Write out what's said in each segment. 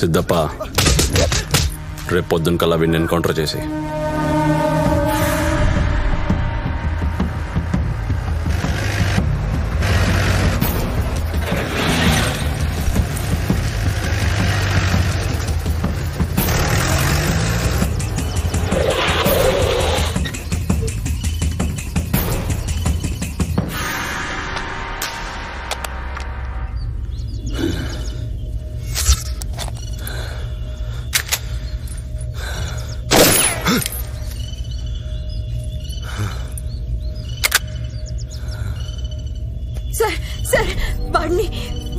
సిద్ధప్ప, రేపు పొద్దున కల్లా వీడిని ఎన్కౌంటర్ చేసి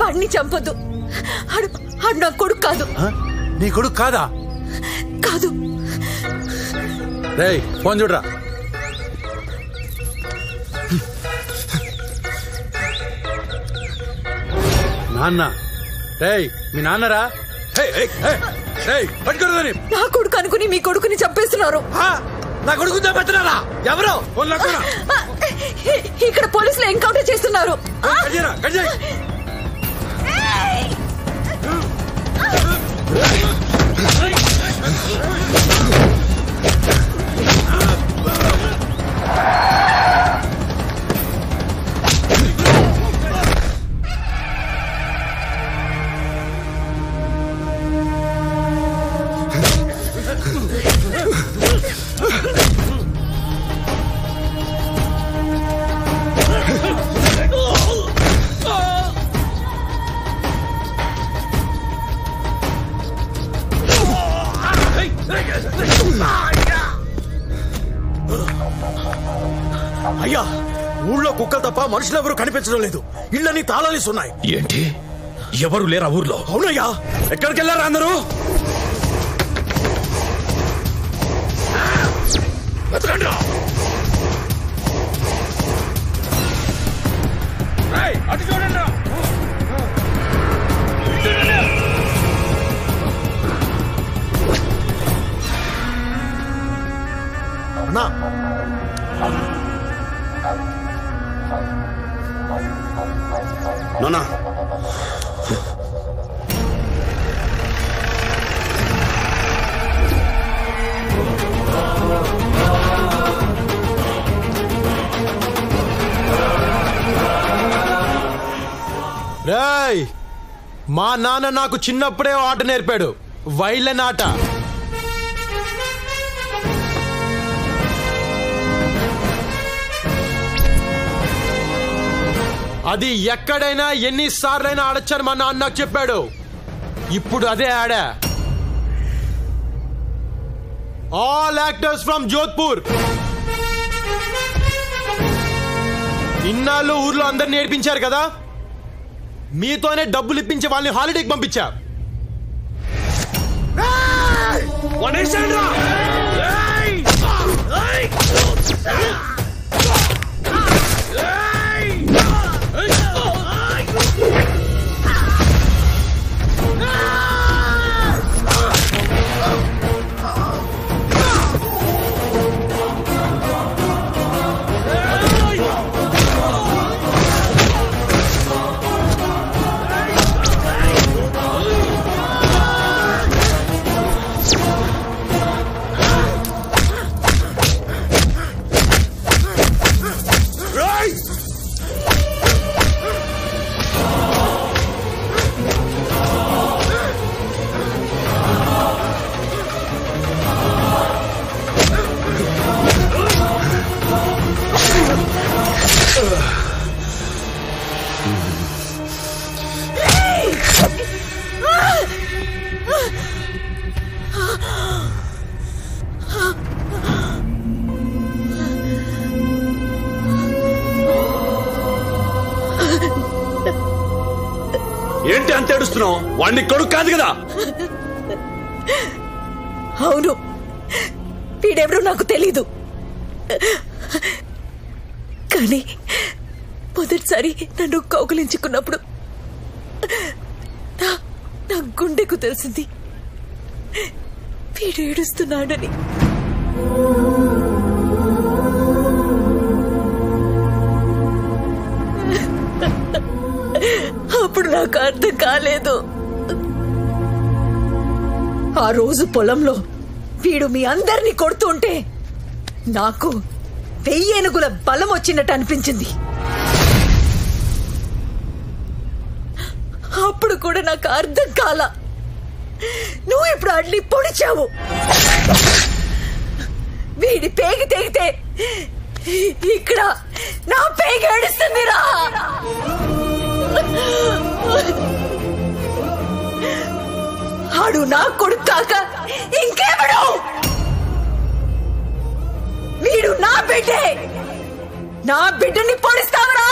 వాడిని చంపొద్దు. ఆడు నా కొడుకు కాదు. నీ కొడుకు కాదా? కాదు. రేయ్ ఫోన్ చూడరా. నాన్న, రేయ్ మీ నాన్నరా? పట్టుకోరదని నా కొడుకు అనుకుని మీ కొడుకుని చంపేస్తున్నారు. నా కొడుకు చంపేస్తున్నారా? ఎవరు? ఇక్కడ పోలీసులు ఎన్కౌంటర్ చేస్తున్నారు. అయ్యా, ఊళ్ళో కుక్కలు తప్ప మనుషులు ఎవరు కనిపించడం లేదు. ఇళ్ళని తాళాలేస్తున్నాయి. ఏంటి, ఎవరు లేరా ఊర్లో? అవునయ్యా. ఎక్కడికి వెళ్ళారా అందరూ? అటు చూడండి. అన్నా, నాన్న, రేయ్, మా నాన్న నాకు చిన్నప్పుడే ఆట నేర్పాడు, వైలెన్ ఆట. అది ఎక్కడైనా ఎన్నిసార్లైనా ఆడొచ్చని మా నాన్న నాకు చెప్పాడు. ఇప్పుడు అదే ఆడా. All actors from Jodhpur. ఇన్నాళ్ళు ఊర్లో అందరు నేర్పించారు కదా, మీతోనే డబ్బులు ఇప్పించి వాళ్ళని హాలిడేకి పంపించా. ఏంటి అంత ఏడుస్తున్నావు? వాడిని కొడుకు కాదు కదా? అవును, వీడెవరో నాకు తెలీదు. కానీ మొదటిసారి నన్ను కౌగిలించుకున్నప్పుడు నా గుండెకు తెలిసింది వీడు ఏడుస్తున్నాడని. అప్పుడు నాకు అర్థం కాలేదు. ఆ రోజు పొలంలో వీడు మీ అందరినీ కొడుతుంటే నాకు 1000 ఏనుగుల బలం వచ్చినట్టు అనిపించింది. అప్పుడు కూడా నాకు అర్థం కాల. నువ్వు ఇప్పుడు అడ్లీ పొడిచావు. వీడి పేగి తెగితే ఇక్కడ నా పేగి ఏడుస్తుందిరా. ఆడు నా కొడుకు కాక ఇంకేమడు? వీడు నా బిడ్డే. నా బిడ్డని పొడిస్తావరా?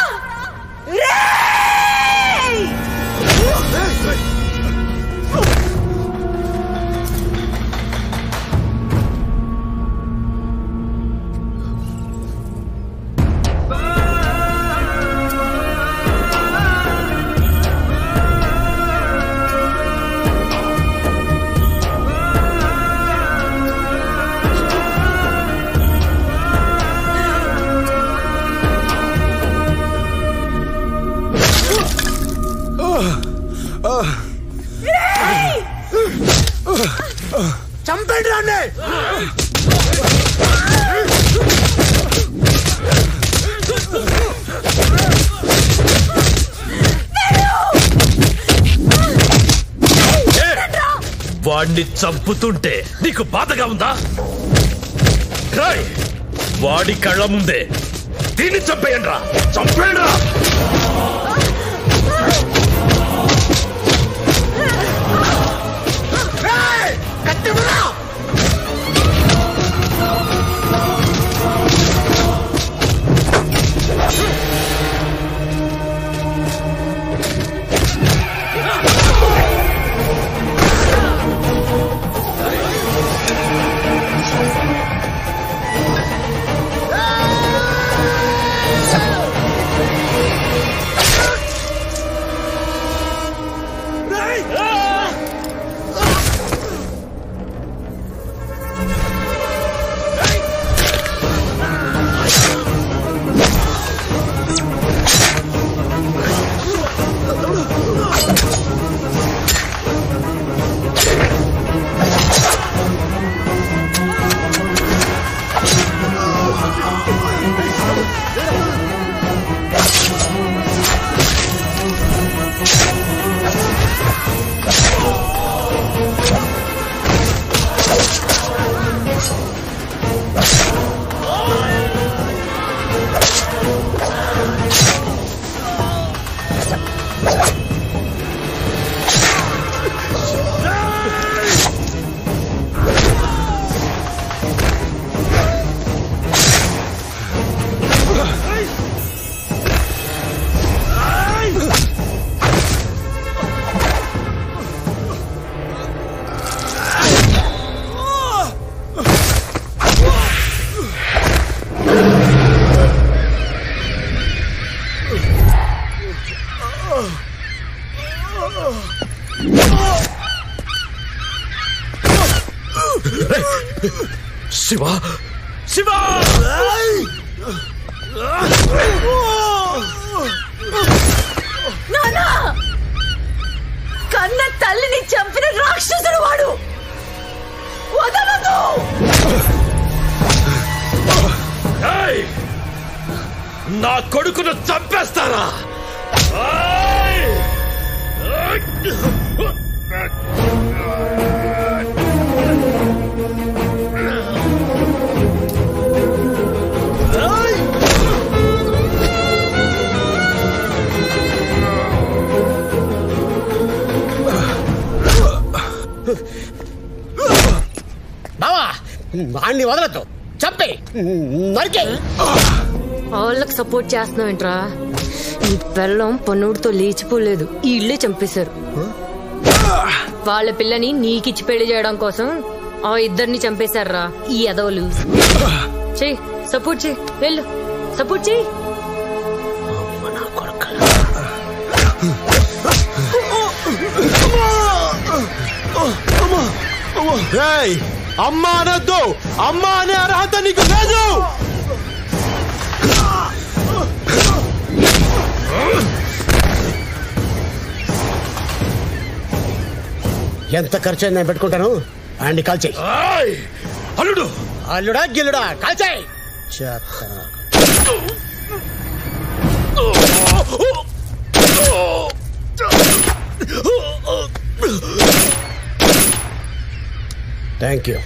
చంపండి రాండి. వాడిని చంపుతుంటే నీకు బాధగా ఉందా? రాయ్, వాడి కళ్ళ ముందే దీన్ని చంపేయండి రా. చంపేయండి రా. శివ, శివ! నానా, కన్న తల్లిని చంపిన రాక్షసుడు వాడు. వదలదు. నా కొడుకును చంపేస్తారా? బావా, వాణ్ణి వదలద్దు. చంపే, నరికే. వాళ్ళకి సపోర్ట్ చేస్తున్నావేంట్రా? ఈ పిల్లం పన్నుడితో లేచిపోలేదు, ఈ ఇల్లే చంపేశారు. వాళ్ళ పిల్లని నీకిచ్చి పెళ్లి చేయడం కోసం ఆ ఇద్దరిని చంపేశారా ఈ ఎదవలు. చెయ్యి, సపోర్ట్ చెయ్యి, వెళ్ళు, సపోర్ట్ చెయ్యి. అమ్మా అనొద్దు. అమ్మా అనే అర్హత నీకు లేదు. ఎంత ఖర్చు అయింది నేను పెట్టుకుంటాను. అండి కాల్ చేయి. అల్లుడు అల్లుడా గిల్లుడా కాల్ చేయి. Thank you.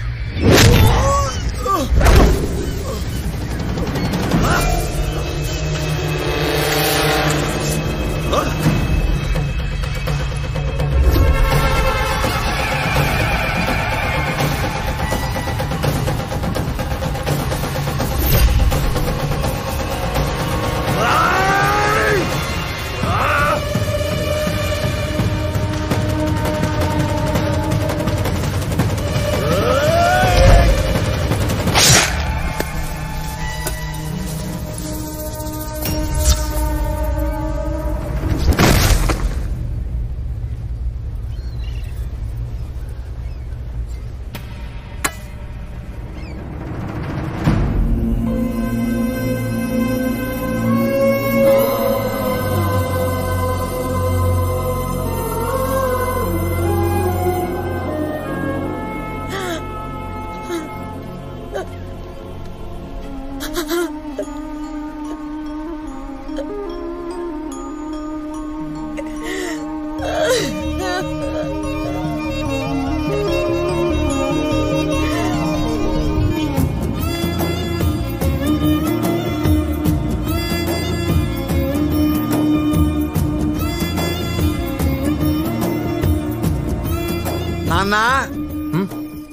నాన్న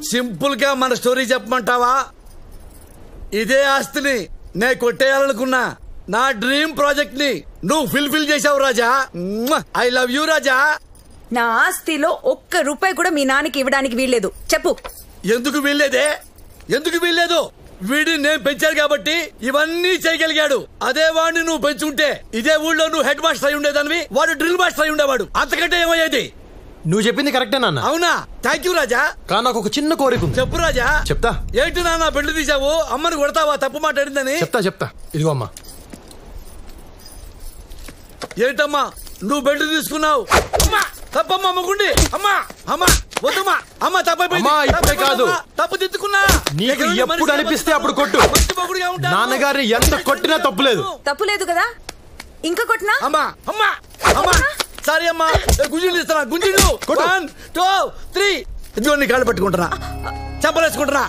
సింపుల్ గా మన స్టోరీ చెప్పమంటావా? ఇదే ఆస్తిని నేను కొట్టేయాలనుకున్నా నా డ్రీమ్ ప్రాజెక్ట్ ని నువ్వు ఫుల్ఫిల్ చేసావు రాజా. ఐ లవ్ యూ రాజా. నా ఆస్తిలో ఒక్క రూపాయి కూడా మీ నాన్నకి ఇవ్వడానికి వీల్లేదు. చెప్పు. ఎందుకు వీల్లేదే? ఎందుకు వీల్లేదు? వీడిని నేను పెంచాను కాబట్టి ఇవన్నీ చేయగలిగాడు. అదే వాడిని నువ్వు పెంచుంటే ఇదే ఊళ్ళో నువ్వు హెడ్ మాస్టర్ అయి ఉండేదానివి, వాడు డ్రిల్ మాస్టర్ అయి ఉండేవాడు. అంతకంటే ఏమయ్యేది? నువ్వు చెప్పింది కరెక్టే నాన్న. అవునా? థ్యాంక్ యూ రాజా. కానీ నాకు ఒక చిన్న కోరిక ఉంది. చెప్పు రాజా. చెప్తా. ఏంటి నాన్న పెళ్లి తీసావు? అమ్మని కొడతావా తప్పు మాట్లాడిందని? చెప్తా. ఇదిగో అమ్మా. ఏంటమ్మా నువ్వు బెల్ట్ తీసుకున్నావు? అమ్మా తప్పమ్మా మొగుండి. అమ్మా అమ్మా వద్దమ్మా. అమ్మ ఇప్పుడే కాదు, తప్పు తిట్టుకున్నా. నీకు ఎప్పుడు అనిపిస్తే అప్పుడు కొట్టు. నాన్నగారిని ఎంత కొట్టినా తప్పులేదు. తప్పులేదు కదా? ఇంకా కొట్టినా? అమ్మా అమ్మా అమ్మా సారీ అమ్మా. గుంజిలు ఇస్తున్నా. గుంజిలు 1 2 3 ఇదిగో నీ కాళ్ళు పట్టుకుంటున్నా, చెప్పలేసుకుంటున్నా.